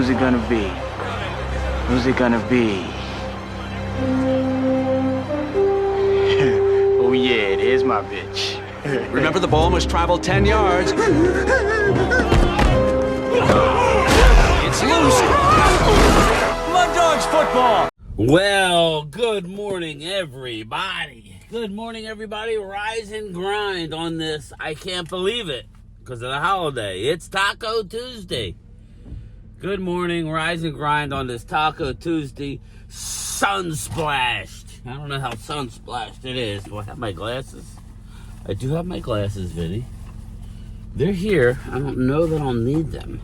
Who's it gonna be? Who's it gonna be? Oh yeah, there's my bitch. Remember, the ball must travel 10 yards. It's loose. Mud Dogs football. Well, good morning, everybody. Good morning, everybody. Rise and grind on this. I can't believe it because of the holiday. It's Taco Tuesday. Good morning, rise and grind on this Taco Tuesday. Sun-splashed. I don't know how sun-splashed it is. Do I have my glasses? I do have my glasses, Vinny. They're here. I don't know that I'll need them.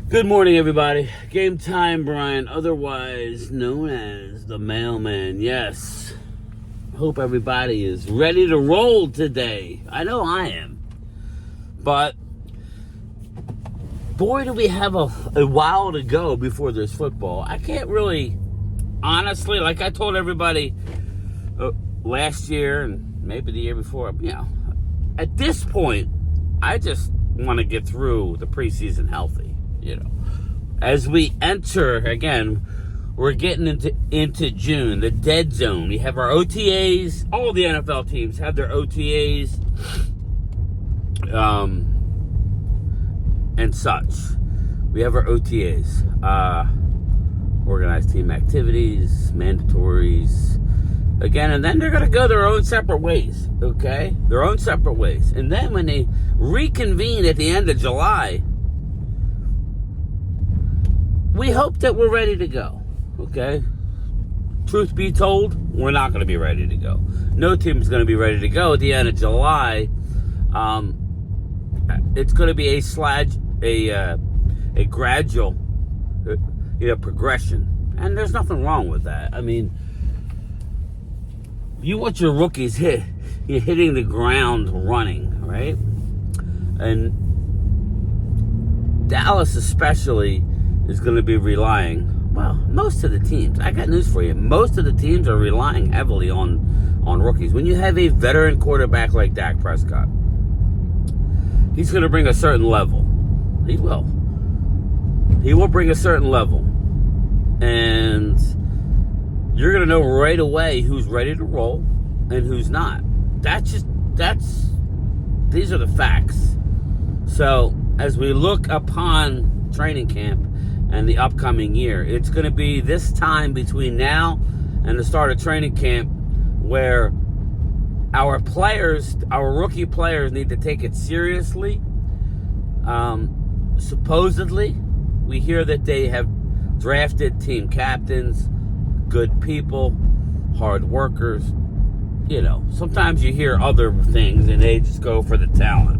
Good morning, everybody. Game time, Brian, otherwise known as the mailman. Yes. Hope everybody is ready to roll today. I know I am. But boy, do we have a while to go before there's football. I can't really, honestly, like I told everybody last year and maybe the year before, at this point, I just want to get through the preseason healthy, As we enter, again, we're getting into June, the dead zone. We have our OTAs. All the NFL teams have their OTAs. And such. We have our OTAs, organized team activities, mandatories, again, and then they're going to go their own separate ways, okay? Their own separate ways. And then when they reconvene at the end of July, we hope that we're ready to go, okay? Truth be told, we're not going to be ready to go. No team is going to be ready to go at the end of July. It's going to be a gradual, progression, and there's nothing wrong with that. I mean, you want your rookies you're hitting the ground running, right? And Dallas especially is going to be relying. Well, most of the teams. I got news for you. Most of the teams are relying heavily on rookies. When you have a veteran quarterback like Dak Prescott, he's going to bring a certain level. He will. He will bring a certain level. And you're going to know right away who's ready to roll and who's not. These are the facts. So, as we look upon training camp and the upcoming year, it's going to be this time between now and the start of training camp where our rookie players need to take it seriously. Supposedly, we hear that they have drafted team captains, good people, hard workers. Sometimes you hear other things and they just go for the talent.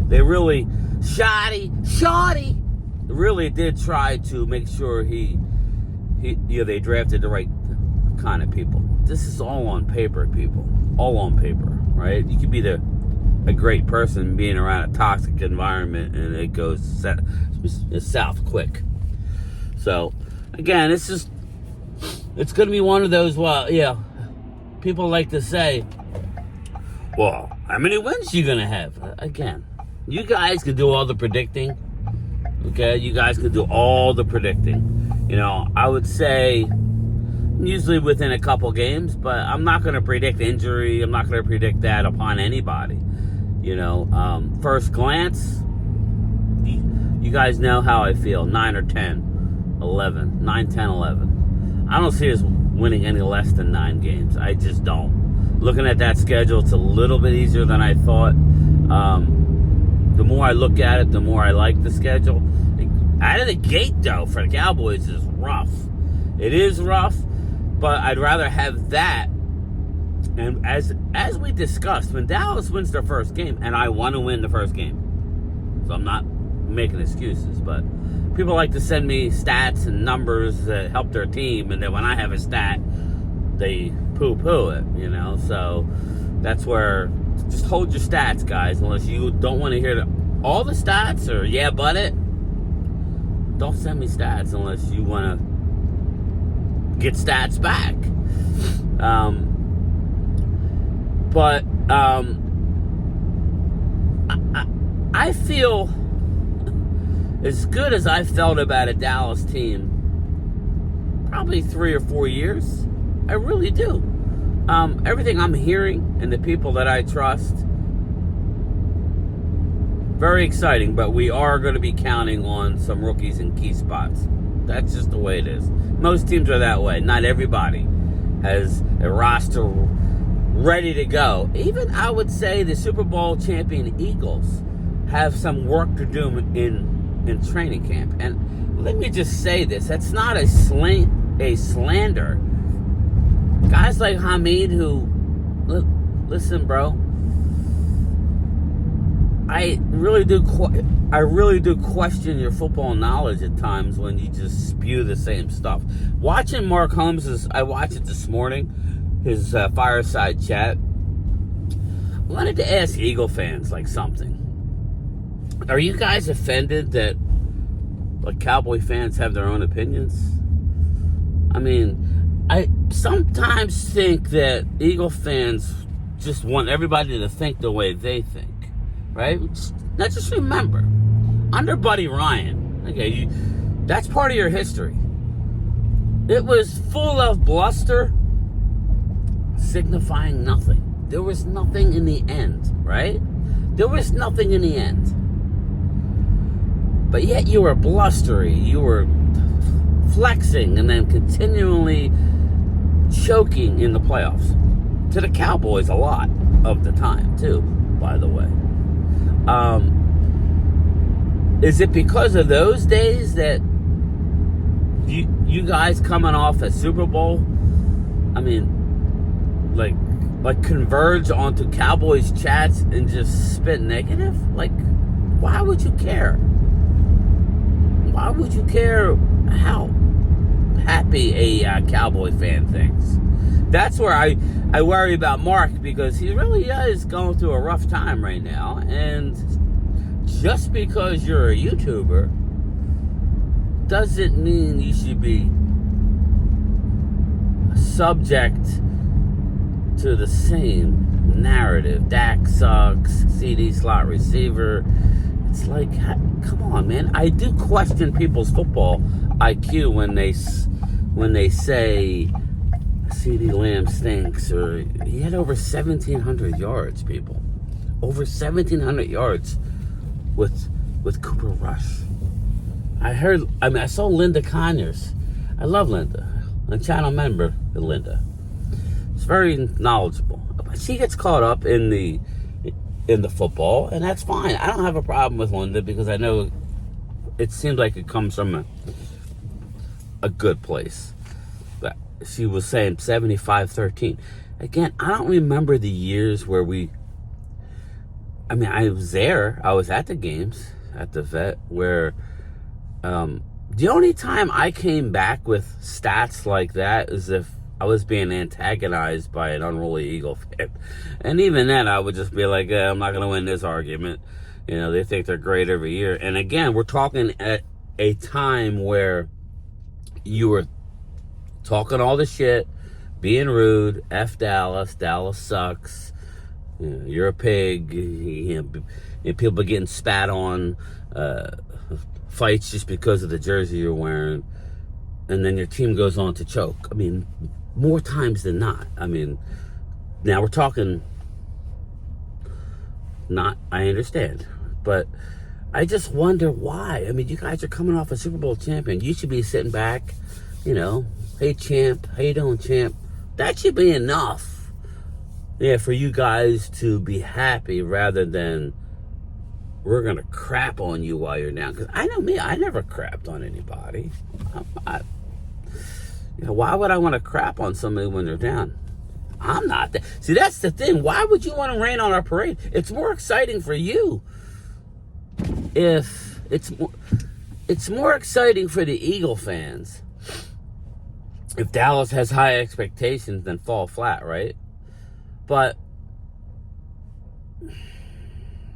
They really, Shoddy, really did try to make sure they drafted the right kind of people. This is all on paper, people. All on paper, right? You could be a great person being around a toxic environment and it goes south quick. So, again, it's going to be one of those, people like to say, well, how many wins are you going to have? Again, you guys can do all the predicting, okay? You guys can do all the predicting. I would say usually within a couple games, but I'm not going to predict injury. I'm not going to predict that upon anybody. First glance, you guys know how I feel. 9 or 10, 11, 9, 10, 11. I don't see us winning any less than 9 games. I just don't. Looking at that schedule, it's a little bit easier than I thought. The more I look at it, the more I like the schedule. Out of the gate, though, for the Cowboys is rough. It is rough, but I'd rather have that. And as we discussed, when Dallas wins their first game, and I want to win the first game, so I'm not making excuses, but people like to send me stats and numbers that help their team, and then when I have a stat, they poo-poo it, So that's where, just hold your stats, guys, unless you don't want to hear all the stats or but it. Don't send me stats unless you want to get stats back. But I feel as good as I felt about a Dallas team, probably 3 or 4 years. I really do. Everything I'm hearing and the people that I trust, very exciting, but we are going to be counting on some rookies in key spots. That's just the way it is. Most teams are that way. Not everybody has a roster ready to go. Even, I would say, the Super Bowl champion Eagles have some work to do in training camp. And let me just say this. That's not a slander. Guys like Hamid who, listen, bro, I really do question your football knowledge at times when you just spew the same stuff. Watching Mark Holmes, I watched it this morning, his fireside chat. I wanted to ask Eagle fans like something. Are you guys offended that like Cowboy fans have their own opinions? I mean, I sometimes think that Eagle fans just want everybody to think the way they think, right? Now just remember, under Buddy Ryan, okay, that's part of your history. It was full of bluster, signifying nothing. There was nothing in the end, right? There was nothing in the end. But yet you were blustery, you were flexing, and then continually choking in the playoffs. To the Cowboys a lot of the time, too, by the way. Is it because of those days that you guys coming off a Super Bowl, I mean, like converge onto Cowboys chats and just spit negative? Like, why would you care? Why would you care how happy a Cowboy fan thinks? That's where I worry about Mark, because he really is going through a rough time right now. And just because you're a YouTuber doesn't mean you should be subject to the same narrative. Dak sucks, CD slot receiver. It's like, come on, man. I do question people's football IQ when they say CeeDee Lamb stinks, or he had over 1,700 yards, people. Over 1,700 yards with Cooper Rush. I saw Linda Conyers. I love Linda. I'm a channel member of Linda. She's very knowledgeable. But she gets caught up in the football, and that's fine. I don't have a problem with Linda, because I know it seems like it comes from a good place. But she was saying 75-13. Again, I don't remember the years where I was there. I was at the games at the vet where the only time I came back with stats like that is if I was being antagonized by an unruly Eagle fan. And even then, I would just be like, I'm not going to win this argument. You know, they think they're great every year. And again, we're talking at a time where you were talking all the shit, being rude, F Dallas, Dallas sucks, you know, you're a pig, and people are getting spat on, fights just because of the jersey you're wearing, and then your team goes on to choke. I mean, more times than not. I mean, now we're talking not, I understand, but I just wonder why. I mean, you guys are coming off a Super Bowl champion. You should be sitting back, you know, hey, champ, how you doing, champ? That should be enough, yeah, for you guys to be happy, rather than we're going to crap on you while you're down. Because I know me, I never crapped on anybody. You know, why would I want to crap on somebody when they're down? I'm not that. See, that's the thing. Why would you want to rain on our parade? It's more exciting for you. If it's more exciting for the Eagle fans if Dallas has high expectations than fall flat, right? But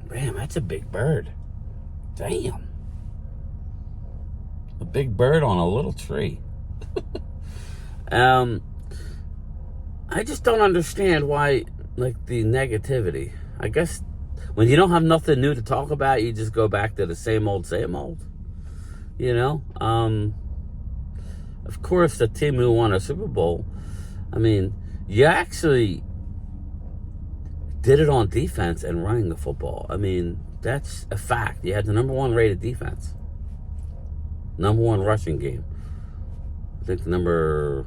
damn, that's a big bird. Damn. A big bird on a little tree. I just don't understand why, like, the negativity. I guess when you don't have nothing new to talk about, you just go back to the same old, same old. You know, of course, the team who won a Super Bowl, I mean, you actually did it on defense and running the football. I mean, that's a fact. You had the number 1 rated defense, number 1 rushing game. I think the number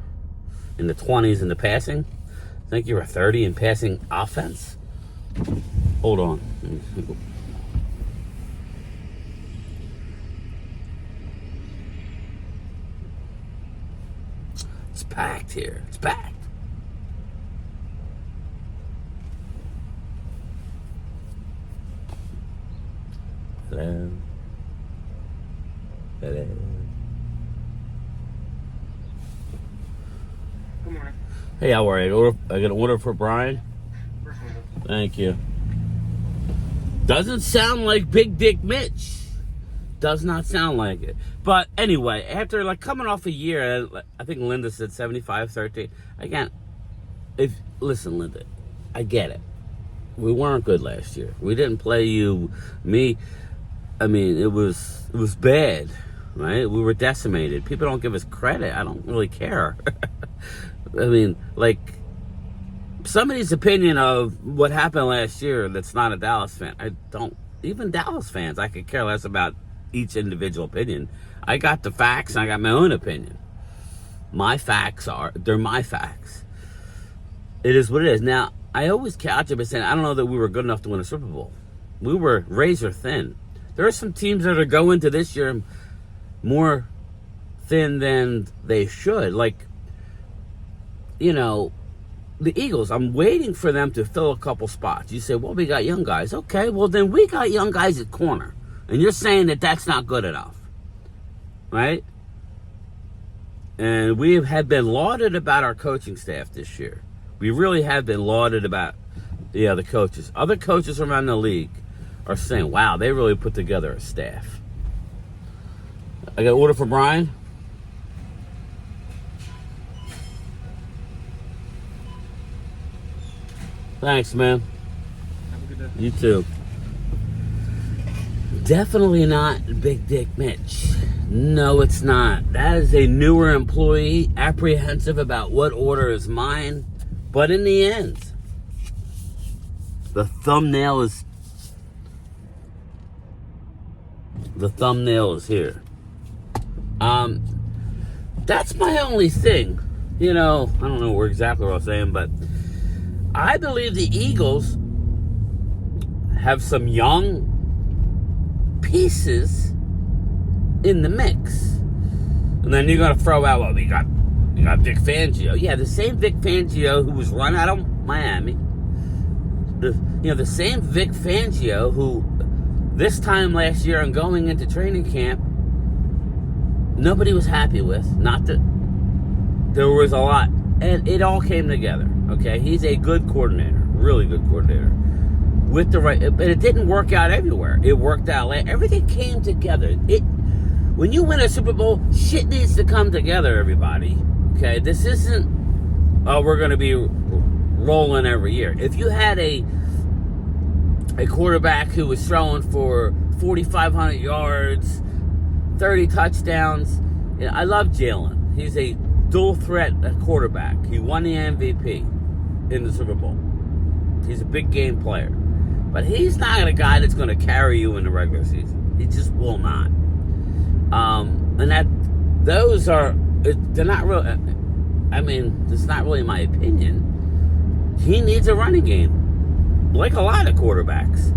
in the 20s in the passing. I think you were 30 in passing offense. Hold on. It's packed here. It's packed. Hello. Hello. Good morning. Hey, how are you? I got an order for Brian. Thank you. Doesn't sound like Big Dick Mitch. Does not sound like it. But anyway, after like coming off a year, I think Linda said 75-13. Again, listen, Linda, I get it. We weren't good last year. We didn't play you, me. I mean, it was bad, right? We were decimated. People don't give us credit. I don't really care. I mean, like, somebody's opinion of what happened last year that's not a Dallas fan, I don't, even Dallas fans, I could care less about each individual opinion. I got the facts and I got my own opinion. My facts they're my facts. It is what it is. Now, I always couch it by saying, I don't know that we were good enough to win a Super Bowl. We were razor thin. There are some teams that are going into this year more thin than they should. Like, you know, the Eagles, I'm waiting for them to fill a couple spots. You say, well, we got young guys. Okay, well, then we got young guys at corner. And you're saying that that's not good enough, right? And we have been lauded about our coaching staff this year. We really have been lauded about the other coaches. Other coaches around the league are saying, wow, they really put together a staff. I got an order for Brian. Thanks, man. Have a good day. You too. Definitely not Big Dick Mitch. No, it's not. That is a newer employee, apprehensive about what order is mine. But in the end, the thumbnail is here. That's my only thing. You know, I don't know exactly what I was saying, but I believe the Eagles have some young pieces in the mix. And then you're going to throw out, well, we got Vic Fangio. Yeah, the same Vic Fangio who was run out of Miami. The same Vic Fangio who this time last year and going into training camp, nobody was happy with. Not that there was a lot. And it all came together, okay? He's a good coordinator, really good coordinator. With the right, but it didn't work out everywhere. It worked out. Everything came together. When you win a Super Bowl, shit needs to come together, everybody. Okay, this isn't, oh, we're going to be rolling every year. If you had a quarterback who was throwing for 4,500 yards, 30 touchdowns, I love Jalen. He's a dual threat quarterback. He won the MVP in the Super Bowl. He's a big game player. But he's not a guy that's going to carry you in the regular season. He just will not. They're not real. I mean, it's not really my opinion. He needs a running game, like a lot of quarterbacks.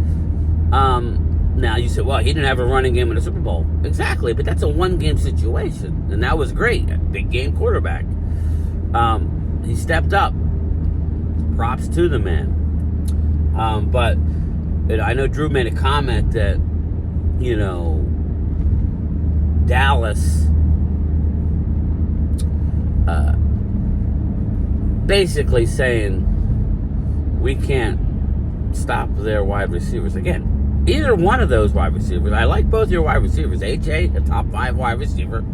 Now you say, well, he didn't have a running game in the Super Bowl. Exactly, but that's a one-game situation, and that was great. A big game quarterback. He stepped up. Props to the man. But I know Drew made a comment that, Dallas basically saying we can't stop their wide receivers. Again, either one of those wide receivers. I like both your wide receivers. AJ, a top 5 wide receiver.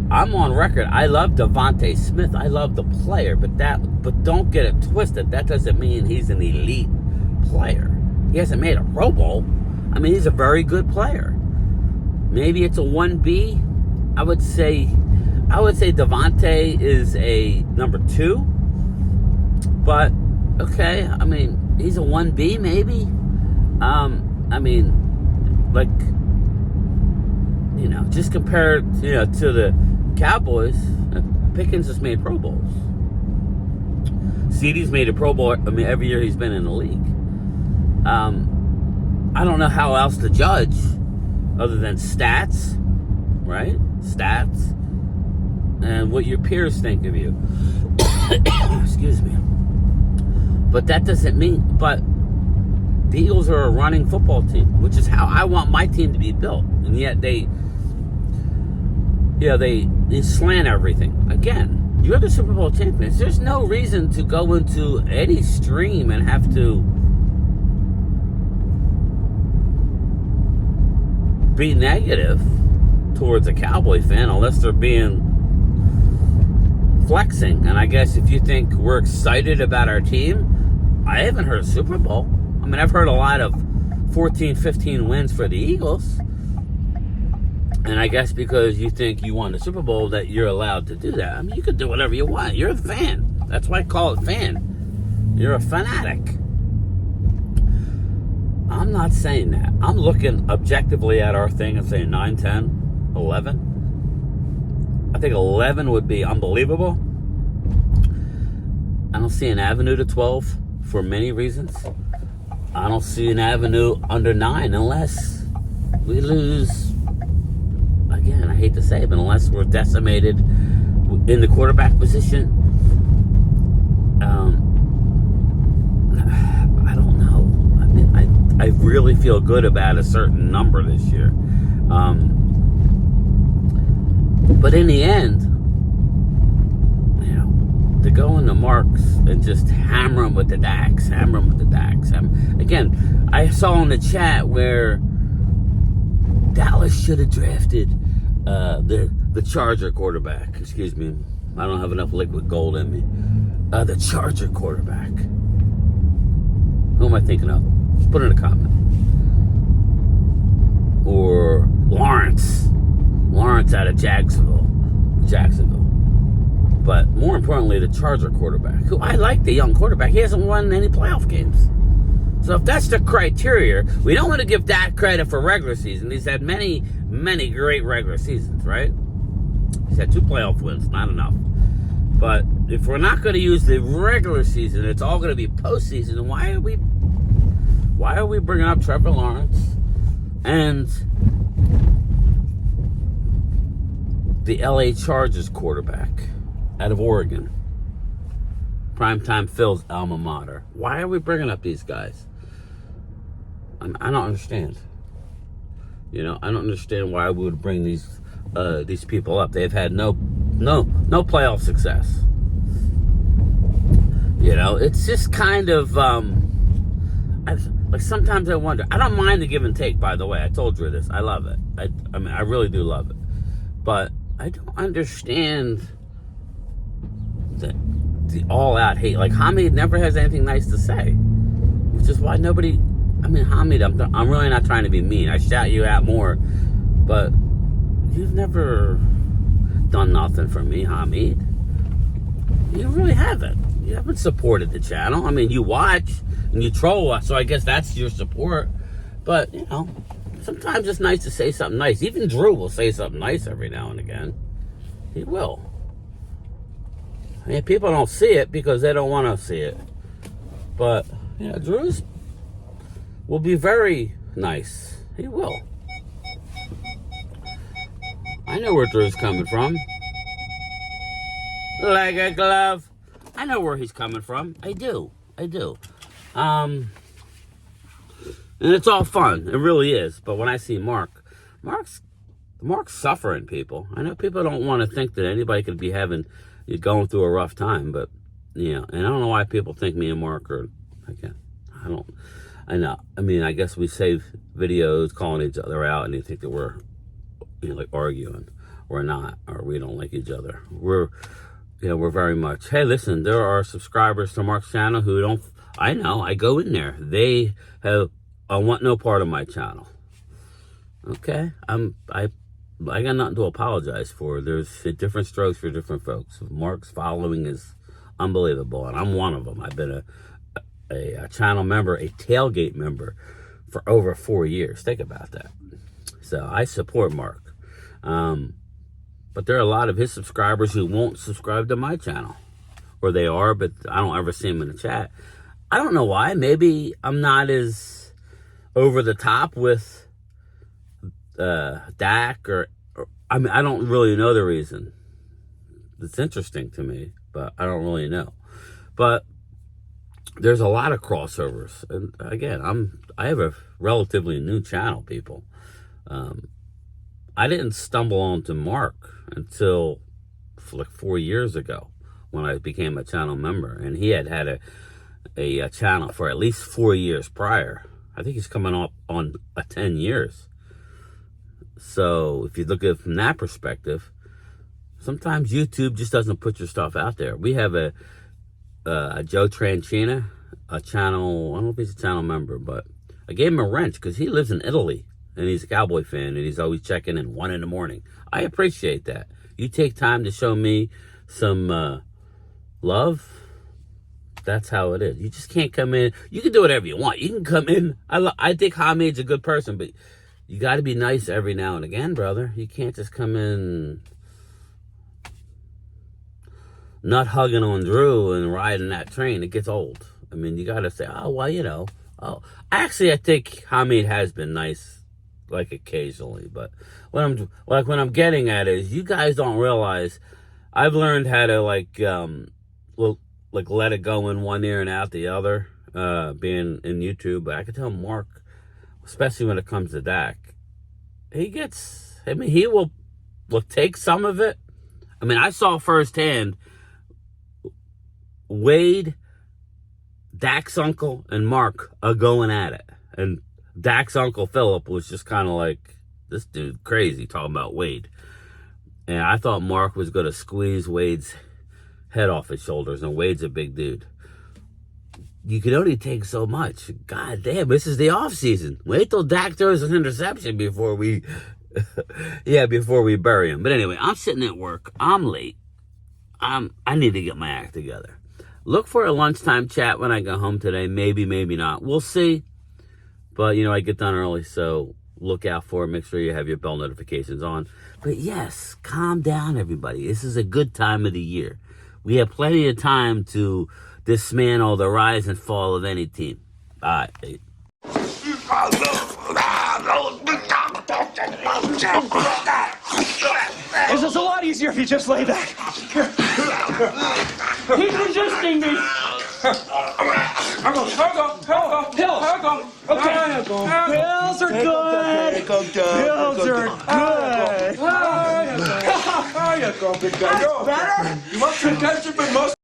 I'm on record. I love Devontae Smith. I love the player, but don't get it twisted. That doesn't mean he's an elite player. He hasn't made a Pro Bowl. I mean, he's a very good player. maybe it's a 1B. I would say Devontae is a number 2. But okay, I mean, he's a 1B maybe. I mean, like, you know, just compared, you know, to the Cowboys, Pickens has made Pro Bowls. CeeDee's made a Pro Bowl, I mean, every year he's been in the league. I don't know how else to judge other than stats, right? Stats and what your peers think of you. Excuse me. But that doesn't mean, but the Eagles are a running football team, which is how I want my team to be built. And yet they slant everything. Again, you're the Super Bowl champions. There's no reason to go into any stream and have to be negative towards a Cowboy fan unless they're being flexing. And I guess if you think we're excited about our team, I haven't heard a Super Bowl. I mean, I've heard a lot of 14, 15 wins for the Eagles. And I guess because you think you won the Super Bowl that you're allowed to do that. I mean, you can do whatever you want. You're a fan. That's why I call it fan. You're a fanatic. I'm not saying that. I'm looking objectively at our thing and saying 9, 10, 11. I think 11 would be unbelievable. I don't see an avenue to 12 for many reasons. I don't see an avenue under 9 unless we lose. Again, I hate to say it, but unless we're decimated in the quarterback position, I don't know. I mean, I really feel good about a certain number this year. But in the end, you know, to go into Marks and just hammer him with the Dax. Again, I saw in the chat where Dallas should have drafted the Charger quarterback. Excuse me. I don't have enough liquid gold in me. The Charger quarterback. Who am I thinking of? Just put it in a comment. Or Lawrence out of Jacksonville. But more importantly, the Charger quarterback, who I like the young quarterback. He hasn't won any playoff games. So if that's the criteria, we don't want to give Dak credit for regular season. He's had many, many great regular seasons, right? He's had 2 playoff wins, not enough. But if we're not going to use the regular season, it's all going to be postseason. Why are we bringing up Trevor Lawrence and the LA Chargers quarterback out of Oregon? Primetime Phil's alma mater. Why are we bringing up these guys? I don't understand. You know, I don't understand why we would bring these people up. They've had no playoff success. You know, it's just kind of like sometimes I wonder. I don't mind the give and take. By the way, I told you this. I love it. I mean, I really do love it. But I don't understand the all-out hate. Like, Hamid never has anything nice to say, which is why nobody. I mean, Hamid, I'm really not trying to be mean. I shout you out more, but you've never done nothing for me, Hamid. You really haven't. You haven't supported the channel. I mean, you watch and you troll us, so I guess that's your support. But, you know, sometimes it's nice to say something nice. Even Drew will say something nice every now and again. He will. I mean, people don't see it because they don't want to see it. But, yeah, Drew's will be very nice. He will. I know where Drew's coming from. Like a glove. I know where he's coming from. I do. And it's all fun. It really is. But when I see Mark's suffering, people. I know people don't want to think that anybody could be going through a rough time, but yeah. And I don't know why people think me and Mark are, I know. I mean, I guess we save videos calling each other out and they think that we're, you know, like arguing. We're not, or we don't like each other. We're very much, hey, listen, there are subscribers to Mark's channel who don't, I know, I go in there. They want no part of my channel. Okay, I got nothing to apologize for. There's different strokes for different folks. Mark's following is unbelievable, and I'm one of them. I've been a channel member, a tailgate member for over 4 years. Think about that. So I support Mark. But there are a lot of his subscribers who won't subscribe to my channel. Or they are, but I don't ever see them in the chat. I don't know why. Maybe I'm not as over the top with Dak or I mean, I don't really know the reason. It's interesting to me, but I don't really know. But there's a lot of crossovers. And again, I have a relatively new channel, people. I didn't stumble onto Mark until like 4 years ago when I became a channel member. And he had a channel for at least 4 years prior. I think he's coming up on 10 years. So if you look at it from that perspective, sometimes YouTube just doesn't put your stuff out there. We have a Joe Tranchina, a channel, I don't know if he's a channel member, but I gave him a wrench because he lives in Italy and he's a Cowboy fan and he's always checking in 1 a.m. I appreciate that. You take time to show me some love. That's how it is. You just can't come in. You can do whatever you want. You can come in. I think Hamid's a good person, but you got to be nice every now and again, brother. You can't just come in nut hugging on Drew and riding that train. It gets old. I mean, you got to say, oh, well, you know. Oh, actually, I think Hamid has been nice, like occasionally. But what I'm getting at is, you guys don't realize I've learned how to like let it go in one ear and out the other, being in YouTube. But I can tell Mark, especially when it comes to Dak, he will take some of it. I mean, I saw firsthand Wade, Dak's uncle, and Mark are going at it. And Dak's uncle, Philip, was just kind of like, this dude crazy talking about Wade. And I thought Mark was going to squeeze Wade's head off his shoulders, and Wade's a big dude. You can only take so much. God damn, this is the off season. Wait till Dak throws an interception before we bury him. But anyway, I'm sitting at work. I'm late. I need to get my act together. Look for a lunchtime chat when I go home today. Maybe, maybe not. We'll see. But, I get done early, so look out for it. Make sure you have your bell notifications on. But yes, calm down, everybody. This is a good time of the year. We have plenty of time to dismantle the rise and fall of any team. All right. It's just a lot easier if you just lay back. He's resisting me. Pills. Okay. Pills are good. Pills are good. There you go, big guy. Better? You want some ketchup and mustard?